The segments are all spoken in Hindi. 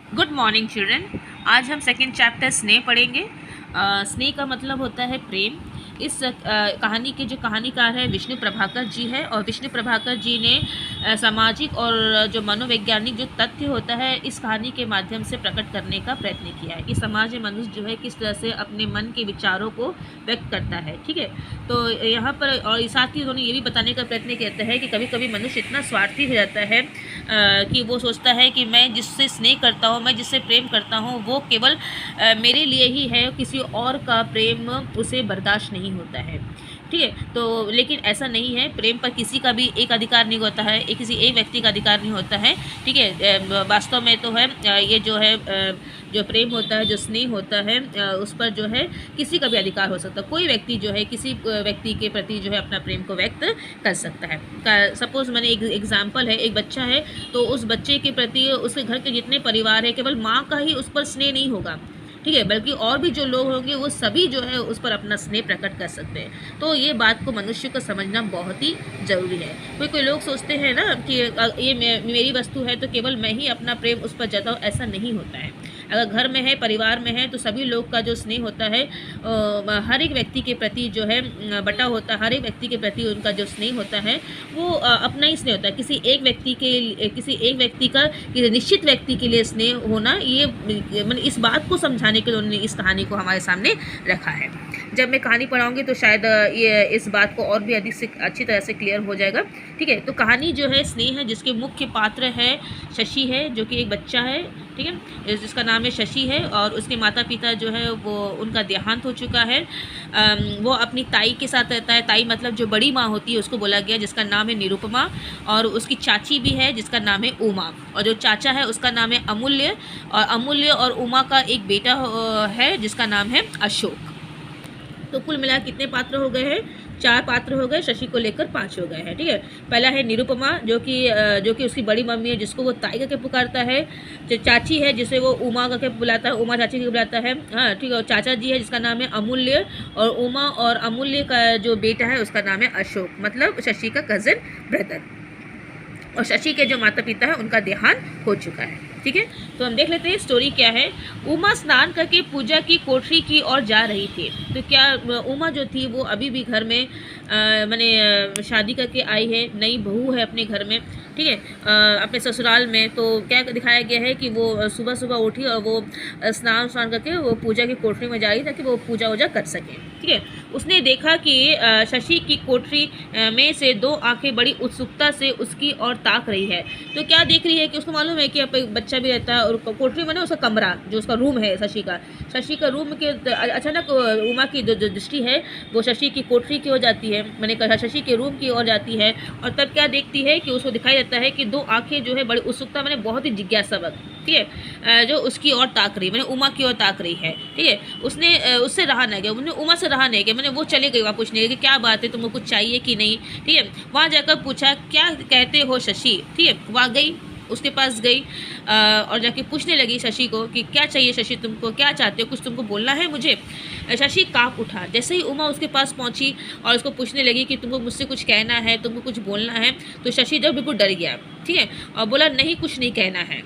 Good morning children. आज हम सेकेंड चैप्टर स्नेह पढ़ेंगे। स्नेह का मतलब होता है प्रेम। इस कहानी के जो कहानीकार है विष्णु प्रभाकर जी है, और विष्णु प्रभाकर जी ने सामाजिक और जो मनोवैज्ञानिक जो तथ्य होता है इस कहानी के माध्यम से प्रकट करने का प्रयत्न किया है कि समाज में मनुष्य जो है किस तरह से अपने मन के विचारों को व्यक्त करता है। ठीक है, तो यहाँ पर और साथ ही उन्होंने ये भी बताने का प्रयत्न किया है कि कभी कभी मनुष्य इतना स्वार्थी हो जाता है कि वो सोचता है कि मैं जिससे स्नेह करता हूँ, मैं जिससे प्रेम करता हूँ वो केवल मेरे लिए ही है, किसी और का प्रेम उसे बर्दाश्त नहीं होता है। ठीक है, तो लेकिन ऐसा नहीं है। प्रेम पर किसी का भी एक अधिकार नहीं होता है, किसी एक व्यक्ति का अधिकार नहीं होता है। ठीक है, वास्तव में तो है ये जो है जो प्रेम होता है, जो स्नेह होता है, उस पर जो है किसी का भी अधिकार हो सकता है। कोई व्यक्ति जो है किसी व्यक्ति के प्रति जो है अपना प्रेम को व्यक्त कर सकता है। सपोज मैंने एक एग्जाम्पल है, एक बच्चा है तो उस बच्चे के प्रति उसके घर के जितने परिवार है, केवल माँ का ही उस पर स्नेह नहीं होगा, ठीक है, बल्कि और भी जो लोग होंगे वो सभी जो है उस पर अपना स्नेह प्रकट कर सकते हैं। तो ये बात को मनुष्य को समझना बहुत ही ज़रूरी है। कोई लोग सोचते हैं ना कि ये मेरी वस्तु है तो केवल मैं ही अपना प्रेम उस पर जताऊँ, ऐसा नहीं होता है। अगर घर में है, परिवार में है, तो सभी लोग का जो स्नेह होता है हर एक व्यक्ति के प्रति जो है बटा होता है। हर एक व्यक्ति के प्रति उनका जो स्नेह होता है वो अपना ही स्नेह होता है। किसी एक व्यक्ति का किसी निश्चित व्यक्ति के लिए स्नेह होना, ये मतलब इस बात को समझाने के लिए उन्होंने इस कहानी को हमारे सामने रखा है। जब मैं कहानी पढ़ाऊँगी तो शायद ये इस बात को और भी अधिक से अच्छी तरह से क्लियर हो जाएगा। ठीक है, तो कहानी जो है स्नेह है, जिसके मुख्य पात्र है शशि है, जो कि एक बच्चा है। ठीक है, जिसका नाम है शशि है, और उसके माता पिता जो है वो उनका देहांत हो चुका है। वो अपनी ताई के साथ रहता है। ताई मतलब जो बड़ी माँ होती है उसको बोला गया, जिसका नाम है निरुपमा, और उसकी चाची भी है जिसका नाम है उमा, और जो चाचा है उसका नाम है अमूल्य, और अमूल्य और उमा का एक बेटा है जिसका नाम है अशोक। तो कुल मिला कितने पात्र हो गए हैं? 4 पात्र हो गए, शशि को लेकर 5 हो गए हैं। ठीक है, पहला है निरुपमा जो कि उसकी बड़ी मम्मी है, जिसको वो ताई करके पुकारता है। जो चाची है जिसे वो उमा करके बुलाता है, उमा चाची करके बुलाता है। हाँ ठीक है, और चाचा जी है जिसका नाम है अमूल्य, और उमा और अमूल्य का जो बेटा है उसका नाम है अशोक, मतलब शशि का कज़न ब्रदर। और शशि के जो माता पिता है उनका देहांत हो चुका है। ठीक है, तो हम देख लेते हैं स्टोरी क्या है। उमा स्नान करके पूजा की कोठरी की ओर जा रही थी। तो क्या उमा जो थी वो अभी भी घर में मैंने शादी करके आई है, नई बहू है अपने घर में। ठीक है, अपने ससुराल में। तो क्या दिखाया गया है कि वो सुबह सुबह उठी और वो स्नान करके वो पूजा की कोठरी में जा रही ताकि वो पूजा वूजा कर सकें। ठीक है, उसने देखा कि शशि की कोठरी में से 2 आंखें बड़ी उत्सुकता से उसकी ओर ताक रही है। तो क्या देख रही है कि उसको मालूम है कि बच्चा भी रहता है, और कोठरी में ना उसका कमरा जो उसका रूम है शशि का रूम के अचानक उमा की जो दृष्टि है वो शशि की कोठरी की ओर जाती है, मैंने कहा शशि के रूम की ओर जाती है। और तब क्या देखती है कि उसको दिखाई देता है कि 2 आंखें जो है बड़ी उत्सुकता, मैंने बहुत ही जिज्ञासावक, ठीक है, जो उसकी ओर ताक रही, मैंने उमा की ओर ताक रही है। ठीक है, उसने उससे रहा नहीं गया, उन्होंने उमा से रहा नहीं गया, मैंने वो चले गई वहाँ पूछने कि क्या बात है, तुमको कुछ चाहिए कि नहीं। ठीक है, वहाँ जाकर पूछा क्या कहते हो शशि। ठीक है, वहाँ गई, उसके पास गई और जाके पूछने लगी शशि को कि क्या चाहिए शशि, तुमको क्या चाहते हो, कुछ तुमको बोलना है मुझे। शशि काँप उठा जैसे ही उमा उसके पास पहुंची और उसको पूछने लगी कि तुमको मुझसे कुछ कहना है, तुमको कुछ बोलना है। तो शशि जब बिल्कुल डर गया, ठीक है, और बोला नहीं कुछ नहीं कहना है।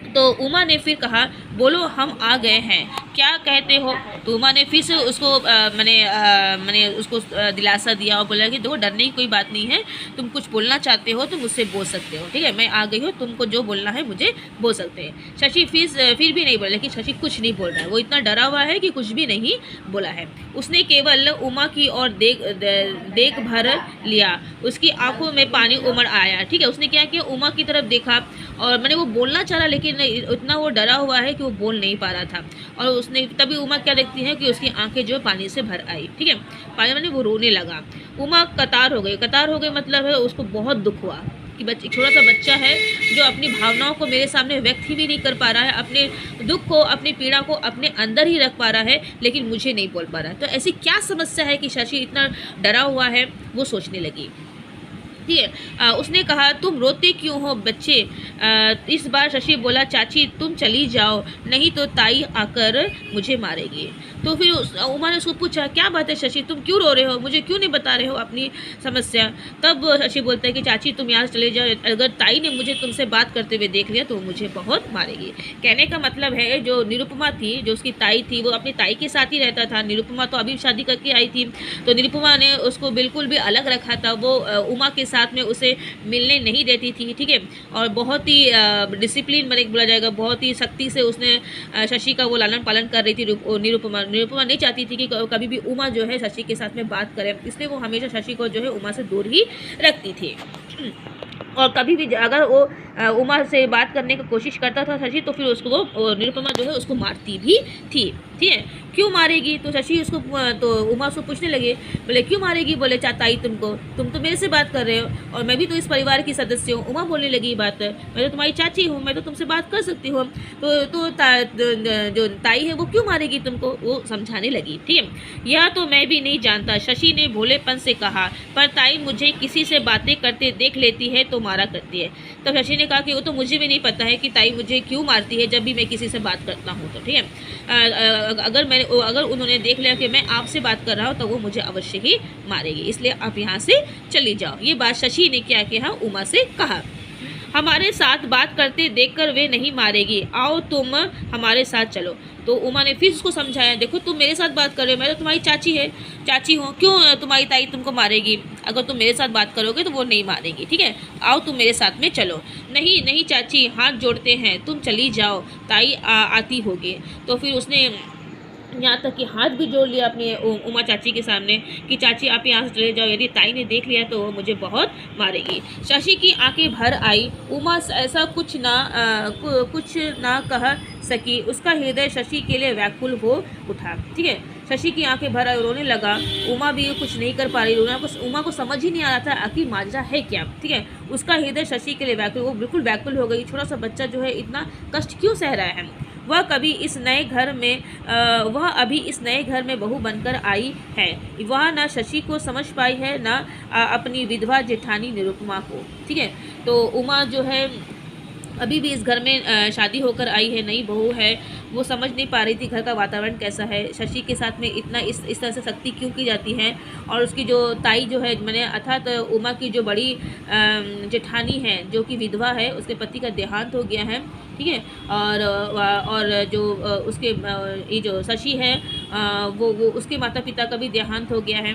तो उमा ने फिर कहा बोलो हम आ गए हैं, क्या कहते हो। तो उमा ने फिर से उसको मैंने उसको दिलासा दिया और बोला कि देखो डरने की कोई बात नहीं है, तुम कुछ बोलना चाहते हो तो मुझसे बोल सकते हो। ठीक है, मैं आ गई हूँ, तुमको जो बोलना है मुझे बोल सकते हैं। शशि फिर भी नहीं बोला, लेकिन शशि कुछ नहीं बोल रहा है, वो इतना डरा हुआ है कि कुछ भी नहीं बोला है। उसने केवल उमा की ओर देख भर लिया, उसकी आंखों में पानी उमड़ आया। ठीक है, उसने क्या किया, उमा की तरफ देखा, और मैंने वो बोलना चाहा लेकिन इतना वो डरा हुआ है कि वो बोल नहीं पा रहा था। और उसने तभी उमा क्या देखती है कि उसकी आंखें जो पानी से भर आई। ठीक है, पानी मैंने वो रोने लगा। उमा कतार हो गई मतलब है उसको बहुत दुख हुआ कि छोटा सा बच्चा है जो अपनी भावनाओं को मेरे सामने व्यक्त ही भी नहीं कर पा रहा है, अपने दुख को, अपनी पीड़ा को अपने अंदर ही रख पा रहा है, लेकिन मुझे नहीं बोल पा रहा है। तो ऐसी क्या समस्या है कि शशि इतना डरा हुआ है, वो सोचने लगी। ठीक है, उसने कहा तुम रोते क्यों हो बच्चे। इस बार शशि बोला चाची तुम चली जाओ, नहीं तो ताई आकर मुझे मारेगी। तो फिर उमा ने उसको पूछा, क्या बात है शशि, तुम क्यों रो रहे हो, मुझे क्यों नहीं बता रहे हो अपनी समस्या। तब शशि बोलता है कि चाची तुम यहाँ चले जाओ, अगर ताई ने मुझे तुमसे बात करते हुए देख लिया तो मुझे बहुत मारेगी। कहने का मतलब है जो निरुपमा थी, जो उसकी ताई थी, वो अपनी ताई के साथ ही रहता था। निरुपमा तो अभी शादी करके आई थी, तो निरुपमा ने उसको बिल्कुल भी अलग रखा था। वो उमा के साथ में उसे मिलने नहीं देती थी, ठीक है। और बहुत ही डिसिप्लिन मैंने बोला जाएगा, बहुत ही सख्ती से उसने शशि का वो लालन पालन कर रही थी निरुपमा। निरुपमा नहीं चाहती थी कि कभी भी उमा जो है शशि के साथ में बात करे, इसलिए वो हमेशा शशि को जो है उमा से दूर ही रखती थी। और कभी भी अगर वो उमा से बात करने की कोशिश करता था शशि, तो फिर उसको वो निरुपमा जो है उसको मारती भी थी, ठीक है। क्यों मारेगी, तो शशि उसको तो उमा उसको पूछने लगे, बोले क्यों मारेगी, बोले ताई तुमको, तुम तो मेरे से बात कर रहे हो और मैं भी तो इस परिवार की सदस्य हूँ। उमा बोलने लगी बात, मैं तो तुम्हारी चाची हूँ, मैं तो तुमसे बात कर सकती हूँ, तो जो ताई है वो क्यों मारेगी तुमको, वो समझाने लगी, ठीक है। यह तो मैं भी नहीं जानता, शशि ने भोलेपन से कहा, पर ताई मुझे किसी से बातें करते देख लेती है तो मारा करती है। तब शशि ने कहा कि वो तो मुझे भी नहीं पता है कि ताई मुझे क्यों मारती है जब भी मैं किसी से बात करता हूँ, तो ठीक है। अगर उन्होंने देख लिया कि मैं आपसे बात कर रहा हूँ तो वो मुझे अवश्य ही मारेगी, इसलिए आप यहाँ से चली जाओ। ये बात शशि ने क्या किया, उमा से कहा। हमारे साथ बात करते देखकर वे नहीं मारेगी, आओ तुम हमारे साथ चलो। तो उमा ने फिर उसको समझाया, देखो तुम मेरे साथ बात कर रहे हो, मैं तो तुम्हारी चाची हूँ, क्यों तुम्हारी ताई तुमको मारेगी, अगर तुम मेरे साथ बात करोगे तो वो नहीं मारेगी, ठीक है। आओ तुम मेरे साथ में चलो। नहीं नहीं चाची, हाथ जोड़ते हैं, तुम चली जाओ, ताई आती होगी। तो फिर उसने यहाँ तक कि हाथ भी जोड़ लिया अपनी उमा चाची के सामने कि चाची आप यहाँ से चले जाओ, यदि ताई ने देख लिया तो वो मुझे बहुत मारेगी। शशि की आंखें भर आई, उमा ऐसा कुछ ना कह सकी, उसका हृदय शशि के लिए व्याकुल हो उठा, ठीक है। शशि की आंखें भर आई, रोने लगा। उमा भी कुछ नहीं कर पा रही, उमा को समझ ही नहीं आ रहा था आखिर माजरा है क्या, ठीक है। उसका हृदय शशि के लिए व्याकुल, वो बिल्कुल व्याकुल हो गई। छोटा सा बच्चा जो है इतना कष्ट क्यों सह रहा है। वह अभी इस नए घर में बहू बनकर आई है। वह ना शशि को समझ पाई है, ना अपनी विधवा जेठानी निरुपमा को, ठीक है। तो उमा जो है अभी भी इस घर में शादी होकर आई है, नई बहू है, वो समझ नहीं पा रही थी घर का वातावरण कैसा है, शशि के साथ में इतना इस तरह से सख्ती क्यों की जाती है। और उसकी जो ताई जो है, मैंने अर्थात उमा की जो बड़ी जेठानी है जो कि विधवा है, उसके पति का देहांत हो गया है, ठीक है। और जो उसके ये जो शशि है वो उसके माता पिता का भी देहांत हो गया है,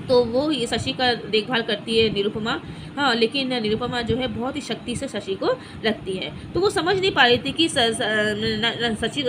तो वो ये शशि का देखभाल करती है निरुपमा। हाँ, लेकिन निरुपमा जो है बहुत ही शक्ति से शशि को रखती है। तो वो समझ नहीं पा रही थी कि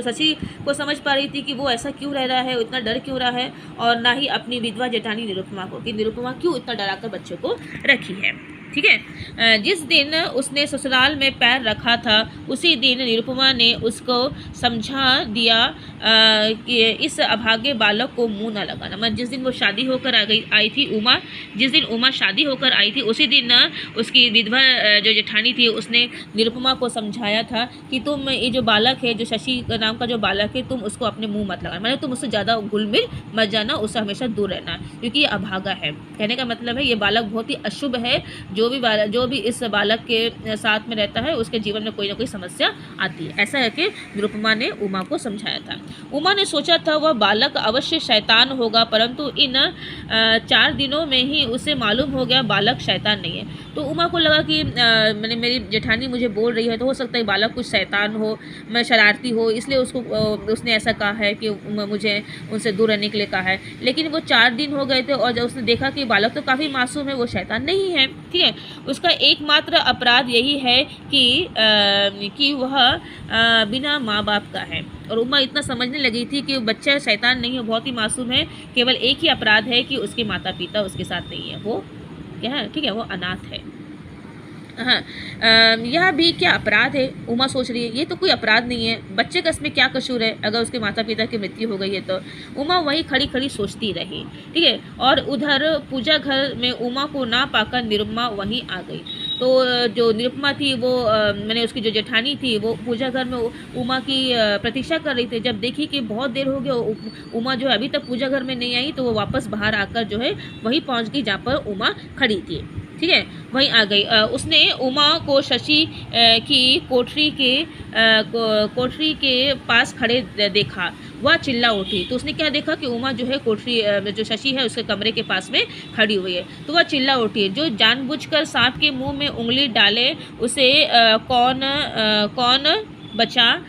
शशि को समझ पा रही थी कि वो ऐसा क्यों रह रहा है, इतना डर क्यों रहा है, और ना ही अपनी विधवा जेठानी निरुपमा को कि निरुपमा क्यों इतना डराकर बच्चों को रखी है, ठीक है। जिस दिन उसने ससुराल में पैर रखा था उसी दिन निरुपमा ने उसको समझा दिया कि इस अभागे बालक को मुंह न लगाना। मतलब जिस दिन वो शादी होकर आई थी उमा, जिस दिन उमा शादी होकर आई थी उसी दिन उसकी विधवा जो जेठानी थी उसने निरुपमा को समझाया था कि तुम ये जो बालक है, जो शशि नाम का जो बालक है, तुम उसको अपने मुँह मत लगाना, मतलब तुम उससे ज़्यादा घुल मिल मत जाना, उससे हमेशा दूर रहना, क्योंकि ये अभागा है। कहने का मतलब है ये बालक बहुत ही अशुभ है, जो भी इस बालक के साथ में रहता है उसके जीवन में कोई ना कोई समस्या आती है। ऐसा है कि निरुपमा ने उमा को समझाया था। उमा ने सोचा था वह बालक अवश्य शैतान होगा, परंतु इन 4 दिनों में ही उसे मालूम हो गया बालक शैतान नहीं है। तो उमा को लगा कि मैंने मेरी जेठानी मुझे बोल रही है तो हो सकता है बालक कुछ शैतान हो, मैं शरारती हो, इसलिए उसने ऐसा कहा है कि मुझे उनसे दूर रहने के लिए कहा है। लेकिन वो 4 दिन हो गए थे और जब उसने देखा कि बालक तो काफ़ी मासूम है, वो शैतान नहीं है, ठीक है। उसका एकमात्र अपराध यही है कि वह बिना माँ बाप का है। और उमा इतना समझने लगी थी कि बच्चा शैतान नहीं है, बहुत ही मासूम है, केवल एक ही अपराध है कि उसके माता पिता उसके साथ नहीं है, वो क्या है, ठीक है, वो अनाथ है। हाँ, यह भी क्या अपराध है, उमा सोच रही है, ये तो कोई अपराध नहीं है, बच्चे का इसमें क्या कसूर है अगर उसके माता पिता की मृत्यु हो गई है तो। उमा वहीं खड़ी खड़ी सोचती रही, ठीक है। और उधर पूजा घर में उमा को ना पाकर निरुपमा वहीं आ गई। तो जो निरुपमा थी वो मैंने उसकी जो जेठानी थी वो पूजा घर में उमा की प्रतीक्षा कर रही थी। जब देखी कि बहुत देर हो गया, उमा जो है अभी तक पूजा घर में नहीं आई, तो वो वापस बाहर आकर जो है वहीं पहुंच गई जहाँ पर उमा खड़ी थी, ठीक है, वहीं आ गई। उसने उमा को शशि की कोठरी के पास खड़े देखा। वह चिल्ला उठी। तो उसने क्या देखा कि उमा जो है कोठरी जो शशि है उसके कमरे के पास में खड़ी हुई है। तो वह चिल्ला उठी, जो जानबूझकर सांप के मुंह में उंगली डाले उसे कौन बचा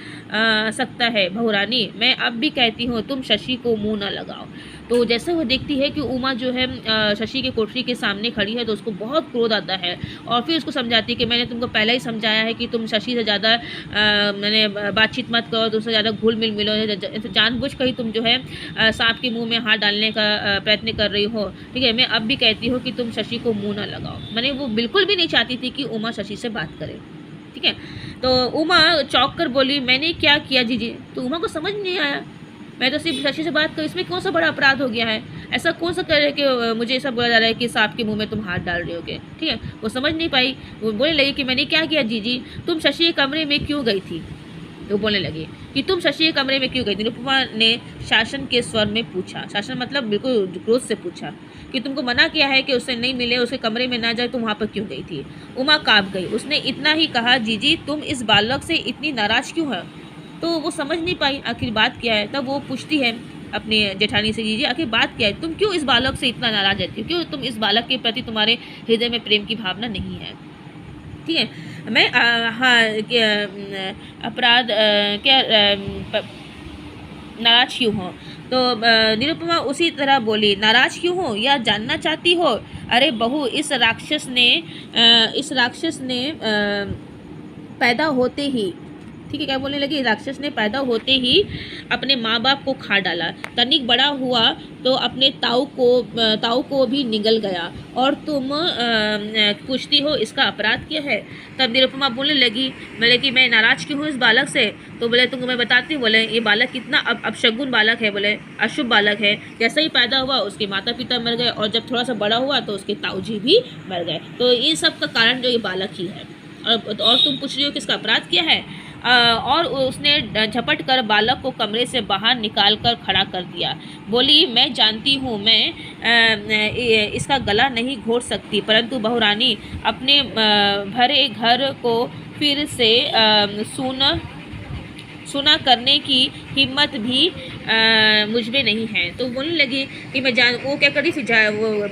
सकता है बहुरानी। मैं अब भी कहती हूँ तुम शशि को मुंह न लगाओ। तो जैसे वो देखती है कि उमा जो है शशि के कोठरी के सामने खड़ी है तो उसको बहुत क्रोध आता है और फिर उसको समझाती है कि मैंने तुमको पहले ही समझाया है कि तुम शशि से ज़्यादा मैंने बातचीत मत करो, तो उससे ज़्यादा घुल मिल मिलो, जानबूझ कर ही तुम जो है सांप के मुंह में हाथ डालने का प्रयत्न कर रही हो। ठीक है, मैं अब भी कहती हूँ कि तुम शशि को मुँह न लगाओ। मैंने वो बिल्कुल भी नहीं चाहती थी कि उमा शशि से बात करे। ठीक है, तो उमा चौंक कर बोली मैंने क्या किया जीजी। तो उमा को समझ नहीं आया, मैं तो सिर्फ शशि से बात करूँ, इसमें कौन सा बड़ा अपराध हो गया है, ऐसा कौन सा करे कि मुझे ऐसा बोला जा रहा है कि सांप के मुंह में तुम हाथ डाल रहे होगे। ठीक है, वो समझ नहीं पाई, वो बोलने लगी कि मैंने क्या किया जीजी, तुम शशि के कमरे में क्यों गई थी। तो बोलने लगी कि तुम शशि के कमरे में क्यों गई थी। निरुपमा ने शासन के स्वर में पूछा, शासन मतलब बिल्कुल क्रोध से पूछा कि तुमको मना किया है कि उससे नहीं मिले, उसके कमरे में ना जाए, तुम वहाँ पर क्यों गई थी। उमा काँप गई, उसने इतना ही कहा जीजी तुम इस बालक से इतनी नाराज़ क्यों है। तो वो समझ नहीं पाई आखिर बात क्या है। तब वो पूछती है अपनी जेठानी से जीजी आखिर बात क्या है, तुम क्यों इस बालक से इतना नाराज़ रहती हो, क्यों तुम इस बालक के प्रति तुम्हारे हृदय में प्रेम की भावना नहीं है। ठीक है, मैं हाँ अपराध क्या नाराज क्यों हो। तो निरुपमा उसी तरह बोली नाराज क्यों हो या जानना चाहती हो। अरे बहू इस राक्षस ने पैदा होते ही, ठीक है क्या बोलने लगी, राक्षस ने पैदा होते ही अपने माँ बाप को खा डाला, तनिक बड़ा हुआ तो अपने ताऊ को भी निगल गया और तुम पूछती हो इसका अपराध क्या है। तब निरुपमा बोलने लगी बोले कि मैं नाराज क्यों हूँ इस बालक से। तो बोले तुमको मैं बताती हूँ, बोले ये बालक कितना अपशगुन बालक है, बोले अशुभ बालक है। जैसे ही पैदा हुआ उसके माता पिता मर गए और जब थोड़ा सा बड़ा हुआ तो उसके ताऊ जी भी मर गए। तो ये सब का कारण जो ये बालक ही है और तुम पूछ रही हो कि इसका अपराध क्या है। और उसने झपट कर बालक को कमरे से बाहर निकाल कर खड़ा कर दिया। बोली मैं जानती हूँ मैं इसका गला नहीं घोट सकती, परंतु बहुरानी अपने भरे घर को फिर से सुना करने की हिम्मत भी मुझ में नहीं है। तो बोलने लगी कि मैं वो क्या करी, फिर वो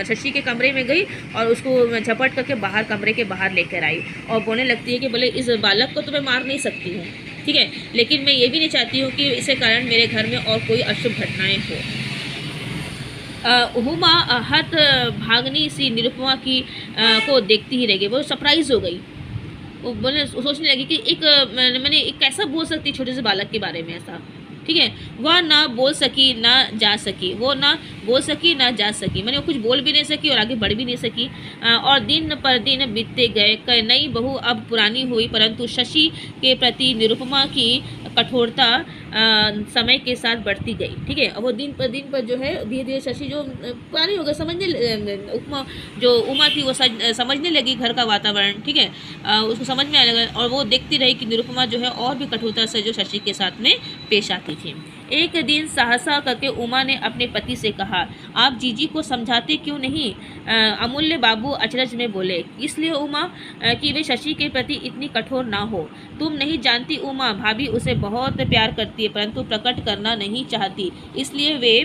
शशि के कमरे में गई और उसको झपट करके बाहर कमरे के बाहर लेकर आई और बोलने लगती है कि बोले इस बालक को तो मैं मार नहीं सकती हूँ, ठीक है, लेकिन मैं ये भी नहीं चाहती हूँ कि इसके कारण मेरे घर में और कोई अशुभ घटनाएँ हो। हुमा हत भागनी सी निरुपमा की को देखती ही रह गई, वो सरप्राइज हो गई। वो बोले सोचने लगी कि मैंने एक कैसा बोल सकती छोटे से बालक के बारे में ऐसा। ठीक है, वह ना बोल सकी ना जा सकी, वो ना बोल सकी ना जा सकी, मैंने वो कुछ बोल भी नहीं सकी और आगे बढ़ भी नहीं सकी। और दिन पर दिन बीतते गए, नई बहू अब पुरानी हुई, परंतु शशि के प्रति निरुपमा की कठोरता समय के साथ बढ़ती गई। ठीक है, अब वो दिन पर जो है धीरे धीरे शशि जो पुरानी हो गई, जो उमा थी वो समझने लगी घर का वातावरण। ठीक है, उसको समझ में आने लगा और वो देखती रही कि निरुपमा जो है और भी कठोरता से जो शशि के साथ में पेश आती थी। एक दिन सहसा करके उमा ने अपने पति से कहा आप जीजी को समझाते क्यों नहीं। अमूल्य बाबू अचरज में बोले इसलिए उमा कि वे शशि के प्रति इतनी कठोर ना हो। तुम नहीं जानती उमा, भाभी उसे बहुत प्यार करती है परंतु प्रकट करना नहीं चाहती, इसलिए वे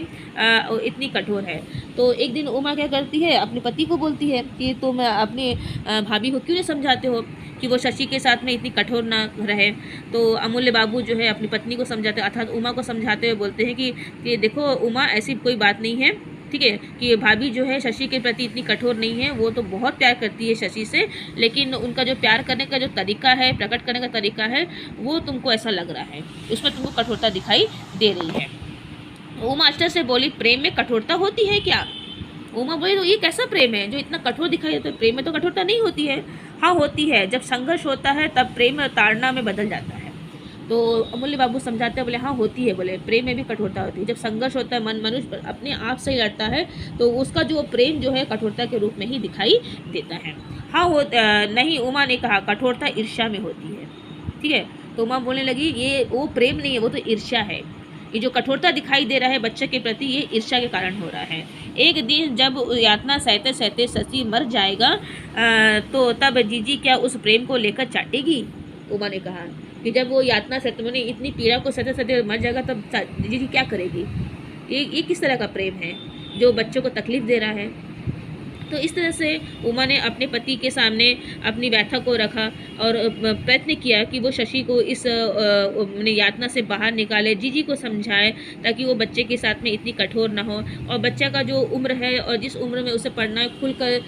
इतनी कठोर है। तो एक दिन उमा क्या करती है, अपने पति को बोलती है कि तुम अपने भाभी को क्यों नहीं समझाते हो कि वो शशि के साथ में इतनी कठोर ना रहे। तो अमूल्य बाबू जो है अपनी पत्नी को समझाते अर्थात उमा को समझाते हुए बोलते हैं कि देखो उमा ऐसी कोई बात नहीं है, ठीक है, कि भाभी जो है शशि के प्रति इतनी कठोर नहीं है, वो तो बहुत प्यार करती है शशि से, लेकिन उनका जो प्यार करने का जो तरीका है, प्रकट करने का तरीका है, वो तुमको ऐसा लग रहा है, उसमें तुमको कठोरता दिखाई दे रही है। उमा मास्टर से बोली प्रेम में कठोरता होती है क्या। उमा बोली तो ये कैसा प्रेम है जो इतना कठोर दिखाई देता है, प्रेम में तो कठोरता नहीं होती है। हाँ होती है, जब संघर्ष होता है तब प्रेम ताड़ना में बदल जाता है। तो अमूल्य बाबू समझाते हैं, बोले हाँ होती है, बोले प्रेम में भी कठोरता होती है। जब संघर्ष होता है, मनुष्य अपने आप से ही लड़ता है तो उसका जो प्रेम जो है कठोरता के रूप में ही दिखाई देता है। हाँ नहीं, उमा ने कहा कठोरता ईर्ष्या में होती है। ठीक है, तो उमा बोलने लगी ये वो प्रेम नहीं है, वो तो ईर्ष्या है। ये जो कठोरता दिखाई दे रहा है बच्चे के प्रति, ये ईर्ष्या के कारण हो रहा है। एक दिन जब यातना सहते सहते शशि मर जाएगा तो तब जीजी क्या उस प्रेम को लेकर चाटेगी। उमा ने कहा कि जब वो यातना सहते मैंने इतनी पीड़ा को सहते सहते मर जाएगा तब जीजी क्या करेगी। ये किस तरह का प्रेम है जो बच्चों को तकलीफ़ दे रहा है। तो इस तरह से उमा ने अपने पति के सामने अपनी व्यथा को रखा और प्रयत्न किया कि वो शशि को इस यातना से बाहर निकाले, जीजी को समझाए ताकि वो बच्चे के साथ में इतनी कठोर ना हो और बच्चा का जो उम्र है और जिस उम्र में उसे पढ़ना है, खुलकर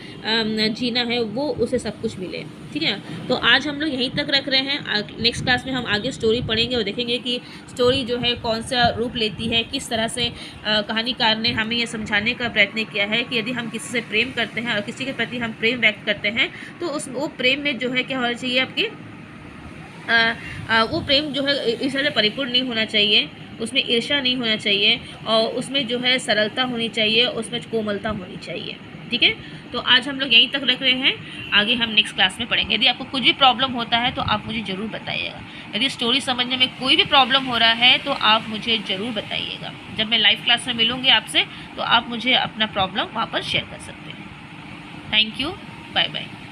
जीना है, वो उसे सब कुछ मिले। ठीक है, तो आज हम लोग यहीं तक रख रहे हैं। नेक्स्ट क्लास में हम आगे स्टोरी पढ़ेंगे और देखेंगे कि स्टोरी जो है कौन सा रूप लेती है, किस तरह से कहानीकार ने हमें ये समझाने का प्रयत्न किया है कि यदि हम किसी से प्रेम करते हैं और किसी के प्रति हम प्रेम व्यक्त करते हैं तो वो प्रेम में जो है क्या होना चाहिए आपकी वो प्रेम जो है इस तरह से परिपूर्ण नहीं होना चाहिए, उसमें ईर्ष्या नहीं होना चाहिए और उसमें जो है सरलता होनी चाहिए, उसमें कोमलता होनी चाहिए। ठीक है, तो आज हम लोग यहीं तक रख रहे हैं, आगे हम नेक्स्ट क्लास में पढ़ेंगे। यदि आपको कुछ भी प्रॉब्लम होता है तो आप मुझे ज़रूर बताइएगा। यदि स्टोरी समझने में कोई भी प्रॉब्लम हो रहा है तो आप मुझे ज़रूर बताइएगा। जब मैं लाइव क्लास में मिलूँगी आपसे तो आप मुझे अपना प्रॉब्लम वहाँ पर शेयर कर सकते हैं। Thank you, bye bye.